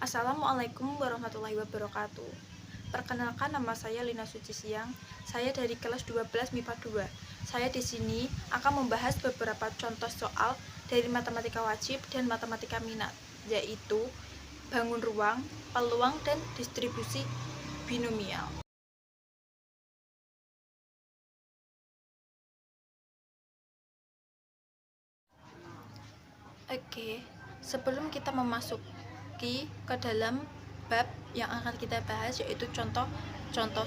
Assalamualaikum warahmatullahi wabarakatuh. Perkenalkan, nama saya Lina Suci Siang. Saya dari kelas 12 MIPA 2. Saya di sini akan membahas beberapa contoh soal dari matematika wajib dan matematika minat, yaitu bangun ruang, peluang, dan distribusi binomial. Oke, sebelum kita memasuki ke dalam bab yang akan kita bahas, yaitu contoh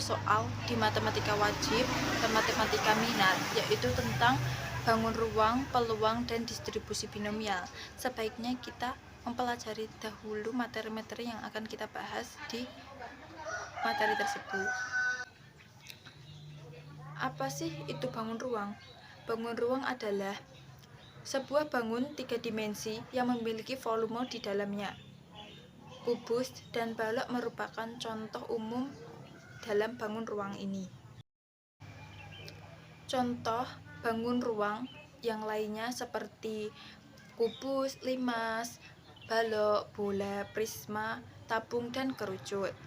soal di matematika wajib dan matematika minat, yaitu tentang bangun ruang, peluang, dan distribusi binomial. Sebaiknya kita mempelajari dahulu materi-materi yang akan kita bahas di materi tersebut. Apa sih itu bangun ruang? Bangun ruang adalah sebuah bangun 3 dimensi yang memiliki volume di dalamnya. Kubus dan balok merupakan contoh umum dalam bangun ruang ini. Contoh bangun ruang yang lainnya seperti kubus, limas, balok, bola, prisma, tabung, dan kerucut.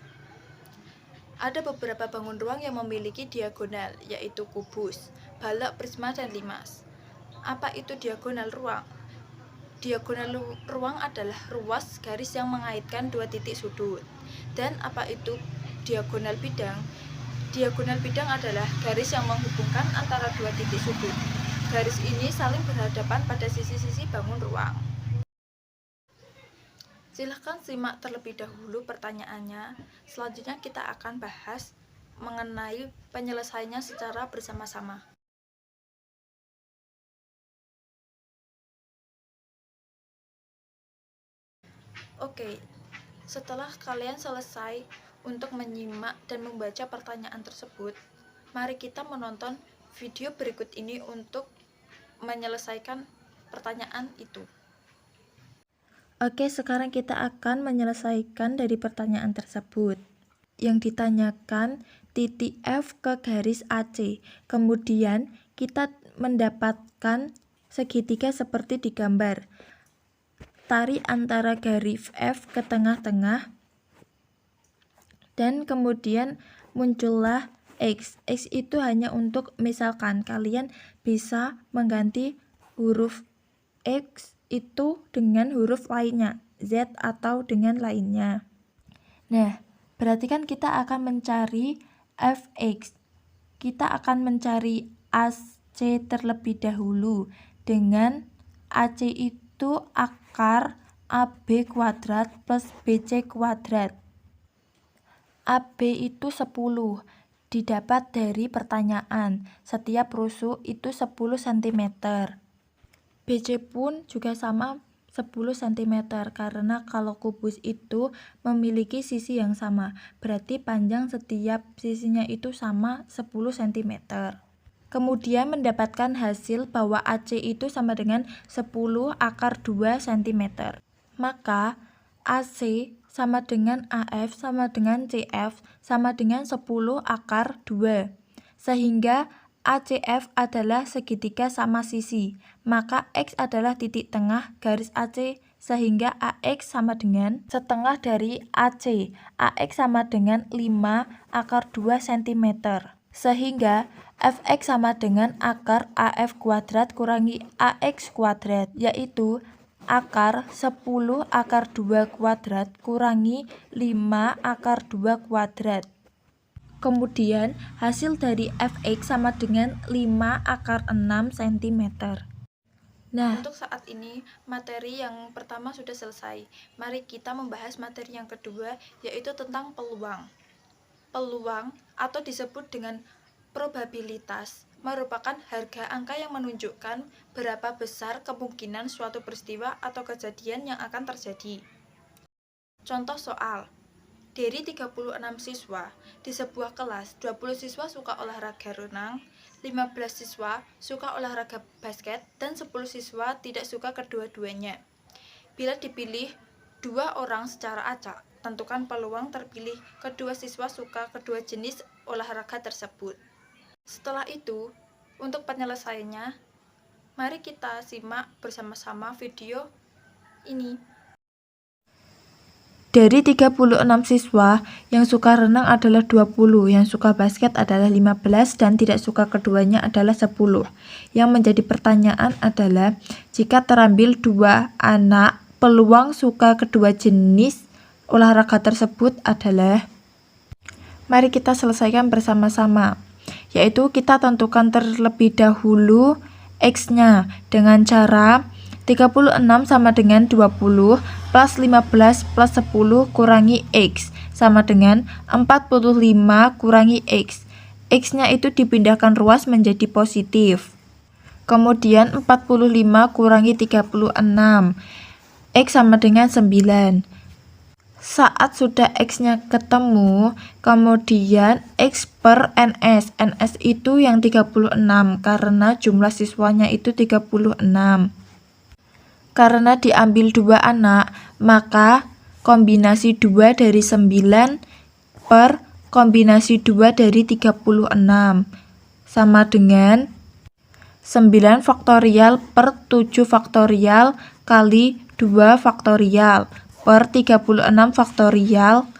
Ada beberapa bangun ruang yang memiliki diagonal, yaitu kubus, balok, prisma, dan limas. Apa itu diagonal ruang? Diagonal ruang adalah ruas garis yang mengaitkan dua titik sudut. Dan apa itu diagonal bidang? Diagonal bidang adalah garis yang menghubungkan antara dua titik sudut. Garis ini saling berhadapan pada sisi-sisi bangun ruang. Silahkan simak terlebih dahulu pertanyaannya. Selanjutnya kita akan bahas mengenai penyelesaiannya secara bersama-sama. Oke, setelah kalian selesai untuk menyimak dan membaca pertanyaan tersebut, mari kita menonton video berikut ini untuk menyelesaikan pertanyaan itu. Oke, sekarang kita akan menyelesaikan dari pertanyaan tersebut. Yang ditanyakan titik F ke garis AC. Kemudian kita mendapatkan segitiga seperti di gambar. Tarik antara garis F ke tengah-tengah dan kemudian muncullah X. X itu hanya untuk misalkan kalian bisa mengganti huruf X itu dengan huruf lainnya, Z atau dengan lainnya. Nah, berarti kan kita akan mencari Fx. Kita akan mencari AC terlebih dahulu. Dengan AC itu akar AB kuadrat plus BC kuadrat. AB itu 10. Didapat dari pertanyaan. Setiap rusuk itu 10 cm. BC pun juga sama 10 cm karena kalau kubus itu memiliki sisi yang sama, berarti panjang setiap sisinya itu sama 10 cm. Kemudian mendapatkan hasil bahwa AC itu sama dengan 10 akar 2 cm. Maka AC sama dengan AF sama dengan CF sama dengan 10 akar 2. Sehingga ACF adalah segitiga sama sisi, maka X adalah titik tengah garis AC, sehingga AX sama dengan setengah dari AC. AX sama dengan 5 akar 2 cm. Sehingga Fx sama dengan akar AF kuadrat kurangi AX kuadrat, yaitu akar 10 akar 2 kuadrat kurangi 5 akar 2 kuadrat. Kemudian hasil dari Fx sama dengan 5 akar 6 cm. Nah, untuk saat ini materi yang pertama sudah selesai. Mari kita membahas materi yang kedua, yaitu tentang peluang. Peluang atau disebut dengan probabilitas merupakan harga angka yang menunjukkan berapa besar kemungkinan suatu peristiwa atau kejadian yang akan terjadi. Contoh soal. Dari 36 siswa di sebuah kelas, 20 siswa suka olahraga renang, 15 siswa suka olahraga basket, dan 10 siswa tidak suka kedua-duanya. Bila dipilih 2 orang secara acak, tentukan peluang terpilih kedua siswa suka kedua jenis olahraga tersebut. Setelah itu, untuk penyelesaiannya, mari kita simak bersama-sama video ini. Dari 36 siswa, yang suka renang adalah 20, yang suka basket adalah 15, dan tidak suka keduanya adalah 10. Yang menjadi pertanyaan adalah, jika terambil 2 anak, peluang suka kedua jenis olahraga tersebut adalah... Mari kita selesaikan bersama-sama, yaitu kita tentukan terlebih dahulu X-nya dengan cara 36 sama dengan 20 plus 15 plus 10 kurangi X sama dengan 45 kurangi X. X-nya itu dipindahkan ruas menjadi positif. Kemudian 45 kurangi 36. X sama dengan 9. Saat sudah X-nya ketemu, kemudian X per NS. NS itu yang 36 karena jumlah siswanya itu 36. Karena diambil 2 anak, maka kombinasi 2 dari 9 per kombinasi 2 dari 36 sama dengan 9 faktorial per 7 faktorial kali 2 faktorial per 36 faktorial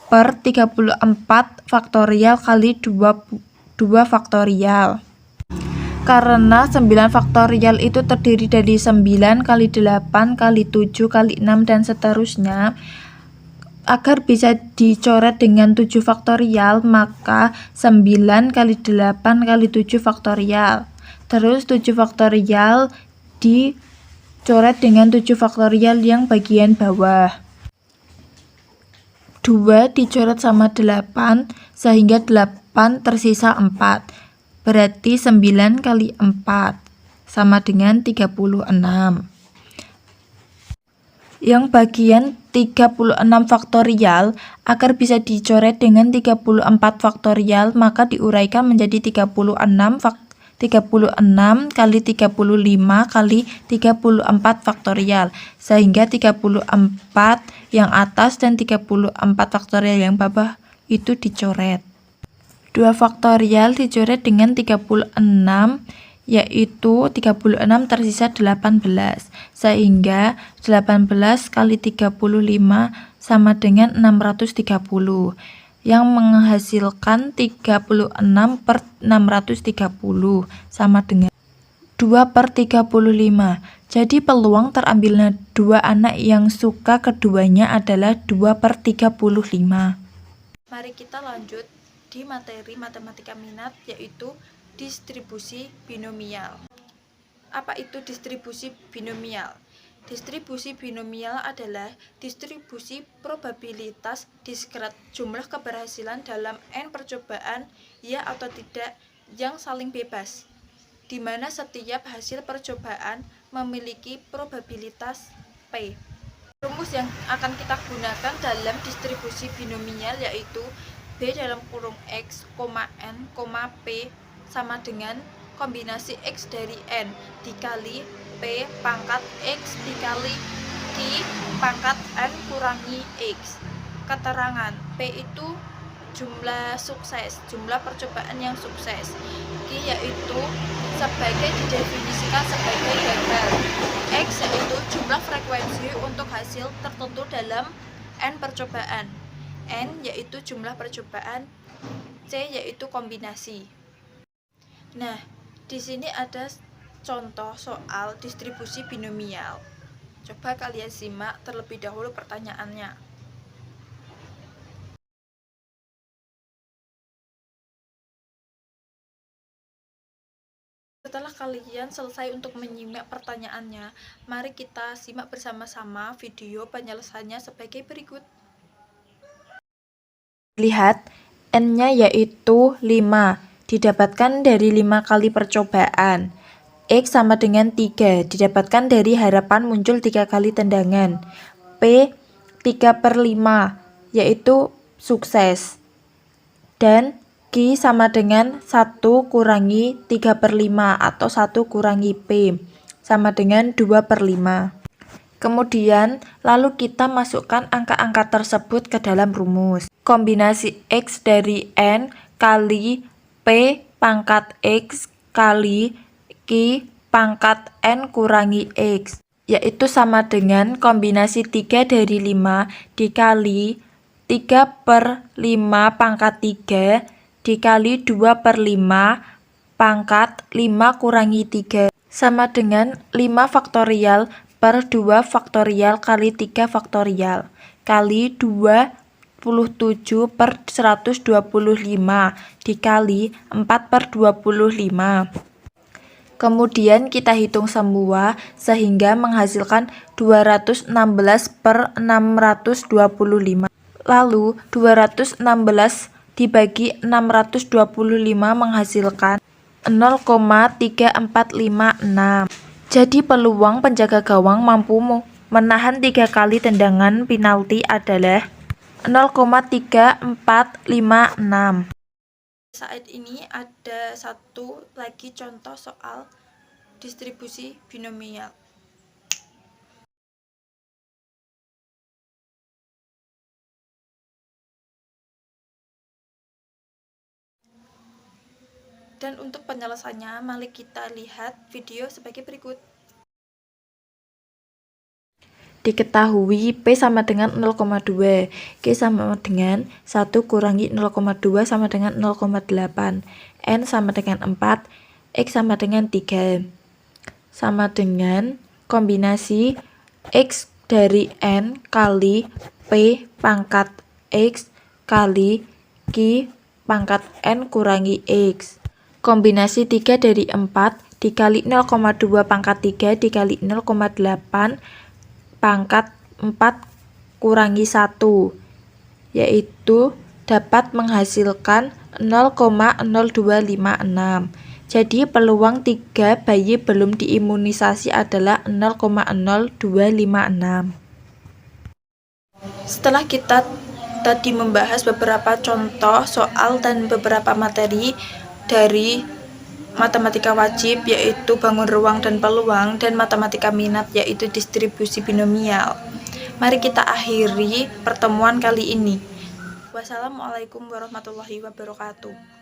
per 34 faktorial kali 2 faktorial. Karena 9 faktorial itu terdiri dari 9 kali 8 kali 7 kali 6 dan seterusnya. Agar bisa dicoret dengan 7 faktorial, maka 9 kali 8 kali 7 faktorial. Terus 7 faktorial dicoret dengan 7 faktorial yang bagian bawah. 2 dicoret sama 8, sehingga 8 tersisa 4. Berarti 9 kali 4 sama dengan 36. Yang bagian 36 faktorial agar bisa dicoret dengan 34 faktorial, maka diuraikan menjadi 36 kali 35 kali 34 faktorial, sehingga 34 yang atas dan 34 faktorial yang bawah itu dicoret. 2 faktorial dicoret dengan 36, yaitu 36 tersisa 18, sehingga 18 kali 35 sama dengan 630, yang menghasilkan 36 per 630 sama dengan 2 per 35. Jadi peluang terambilnya 2 anak yang suka keduanya adalah 2 per 35. Mari kita lanjut di materi matematika minat, yaitu distribusi binomial. Apa itu distribusi binomial? Distribusi binomial adalah distribusi probabilitas diskret jumlah keberhasilan dalam N percobaan ya atau tidak yang saling bebas, di mana setiap hasil percobaan memiliki probabilitas P. Rumus yang akan kita gunakan dalam distribusi binomial yaitu B dalam kurung X, N, P sama dengan kombinasi X dari N dikali P pangkat X dikali Q pangkat N kurangi X. Keterangan P itu jumlah sukses, jumlah percobaan yang sukses. Q yaitu didefinisikan sebagai gagal. X yaitu jumlah frekuensi untuk hasil tertentu dalam N percobaan. N yaitu jumlah percobaan, C yaitu kombinasi. Nah, di sini ada contoh soal distribusi binomial. Coba kalian simak terlebih dahulu pertanyaannya. Setelah kalian selesai untuk menyimak pertanyaannya, mari kita simak bersama-sama video penyelesaiannya sebagai berikut. Lihat, N-nya yaitu 5, didapatkan dari 5 kali percobaan. X sama dengan 3, didapatkan dari harapan muncul 3 kali tendangan. P 3 per 5, yaitu sukses. Dan Q sama dengan 1 kurangi 3 per 5 atau 1 kurangi P, sama dengan 2 per 5. Kemudian, lalu kita masukkan angka-angka tersebut ke dalam rumus. Kombinasi X dari N kali P pangkat X kali Q pangkat N kurangi X, yaitu sama dengan kombinasi 3 dari 5 dikali 3 per 5 pangkat 3 dikali 2 per 5 pangkat 5 kurangi 3 sama dengan 5 faktorial per 2 faktorial kali 3 faktorial kali 27 per 125 dikali 4 per 25. Kemudian kita hitung semua sehingga menghasilkan 216 per 625. Lalu 216 dibagi 625 menghasilkan 0,3456. Jadi peluang penjaga gawang mampu menahan 3 kali tendangan penalti adalah 0,3456. Saat ini ada satu lagi contoh soal distribusi binomial. Dan untuk penyelesaiannya, mari kita lihat video sebagai berikut. Diketahui P sama dengan 0,2, Q sama dengan 1 kurangi 0,2 sama dengan 0,8, N sama dengan 4, X sama dengan 3. Sama dengan kombinasi X dari N kali P pangkat X kali Q pangkat N kurangi X. Kombinasi 3 dari 4 dikali 0,2 pangkat 3 dikali 0,8 pangkat 4 kurangi 1, yaitu dapat menghasilkan 0,0256. Jadi peluang 3 bayi belum diimunisasi adalah 0,0256. Setelah kita tadi membahas beberapa contoh soal dan beberapa materi dari matematika wajib yaitu bangun ruang dan peluang, dan matematika minat yaitu distribusi binomial, mari kita akhiri pertemuan kali ini. Wassalamualaikum warahmatullahi wabarakatuh.